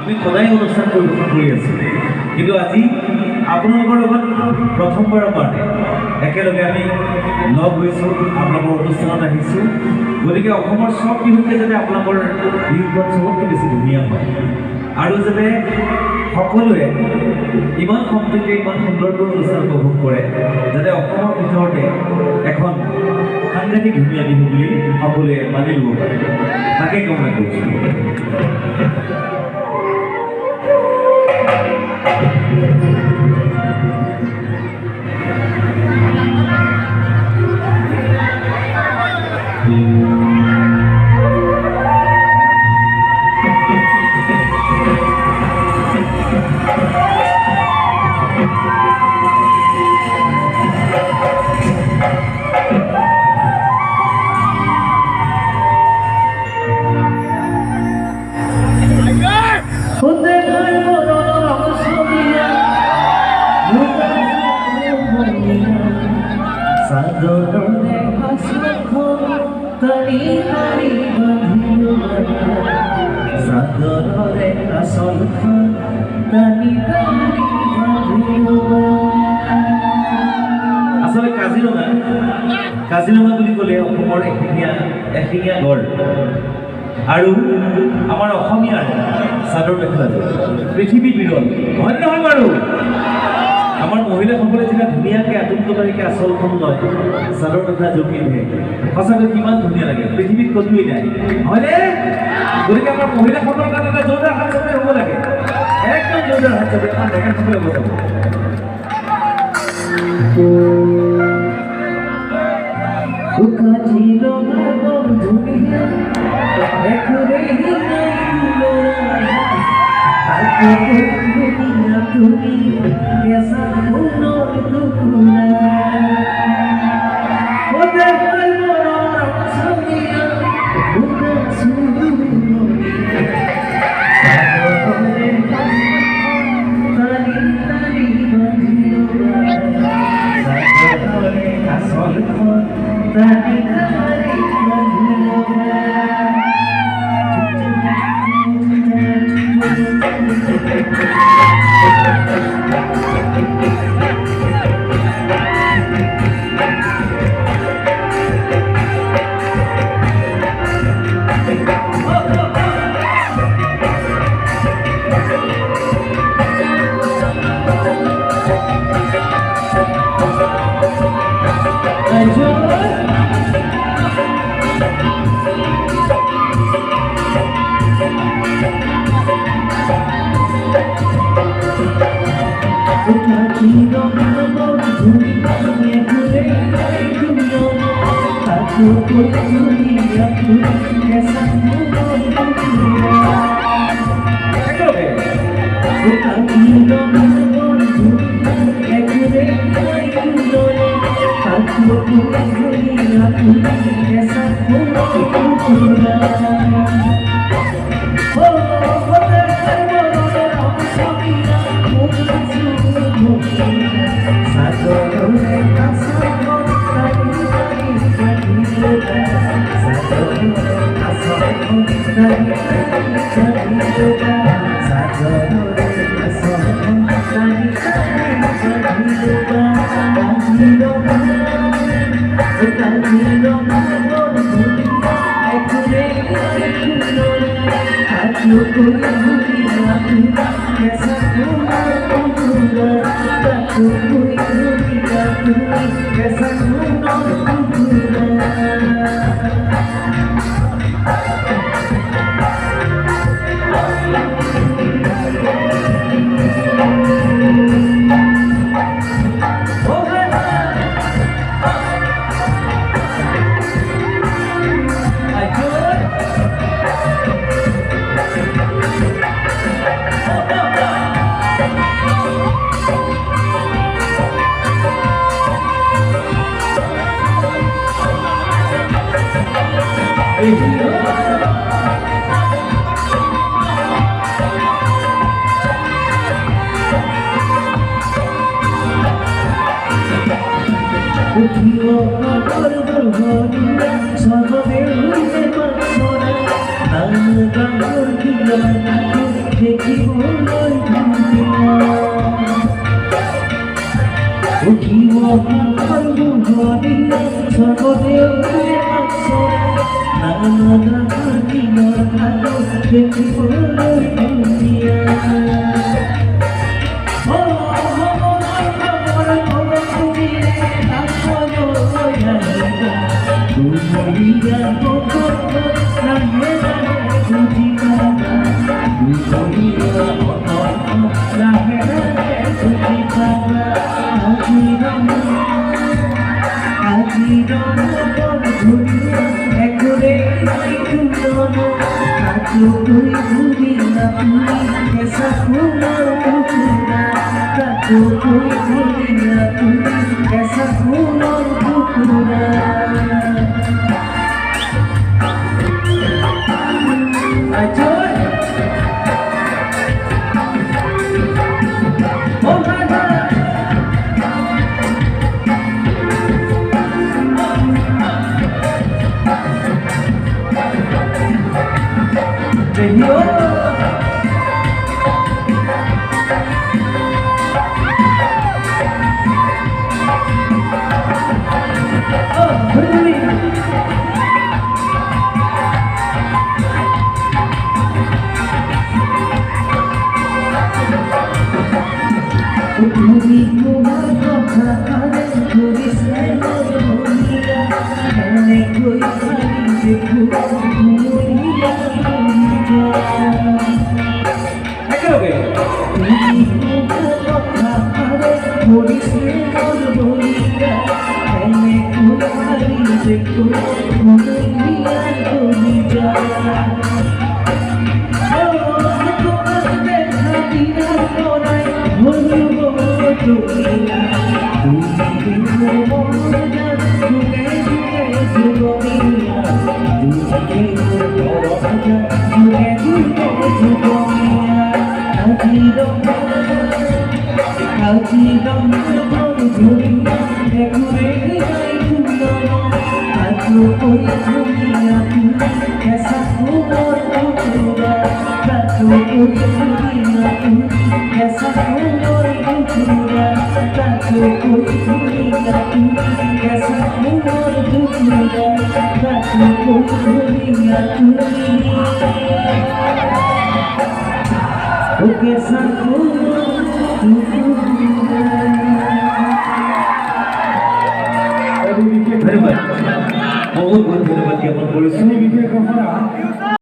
আমি সদায় অনুষ্ঠান পৰিৱেশন কৰি আছোঁ, কিন্তু আজি আপোনালোকৰ লগত প্ৰথমবাৰৰ কাৰণে একেলগে আমি লগ হৈছোঁ, আপোনালোকৰ অনুষ্ঠানত আহিছোঁ। গতিকে অসমৰ চব বিহুতকৈ যাতে আপোনালোকৰ বিহুখন চবতকৈ বেছি ধুনীয়া হয় আৰু যাতে সকলোৱে ইমান সম্প্ৰীতি ইমান সুন্দৰকৈ অনুষ্ঠান উপভোগ কৰে, যাতে অসমৰ ভিতৰতে এখন সাংঘাতিক ধুনীয়া বিহু বুলি সকলোৱে মানি ল'ব পাৰে, তাকে কামনা কৰিছোঁ। আসলে কাজিৰঙা বুলি ক'লে অসমৰ এশিঙীয়া গড় আৰু আমাৰ অসমীয়াৰ চাদৰ মেখেলাযোৰ পৃথিৱীৰ বিৰল হয় নহয় বাৰু? আমাৰ মহিলাসকলে যেতিয়া ধুনীয়াকৈ আটোমটোকাৰীকৈ আচলখন লয়, চাদৰ মেখেলাযোৰ পিন্ধে, সঁচাকৈ কিমান ধুনীয়া লাগে, পৃথিৱীত ক'তোৱেই নাই, হয়নে? গতিকে আমাৰ মহিলাসকলৰ কাৰণে এটা জোৰদাৰ হাত চাপি হ'ব লাগে, একদম জোৰদাৰ হাত চাপি আমাৰ ডেকাসকলে বজাব। দেখিবলৈ ধুনীয়া উঠিব স্বৰ্গদেৱে নানা দিনৰ ভাগ দেখিবলৈ ধুনীয়া ধন্যবাদ বহুত বহুত ধন্যবাদ জ্ঞাপন কৰিছোঁ।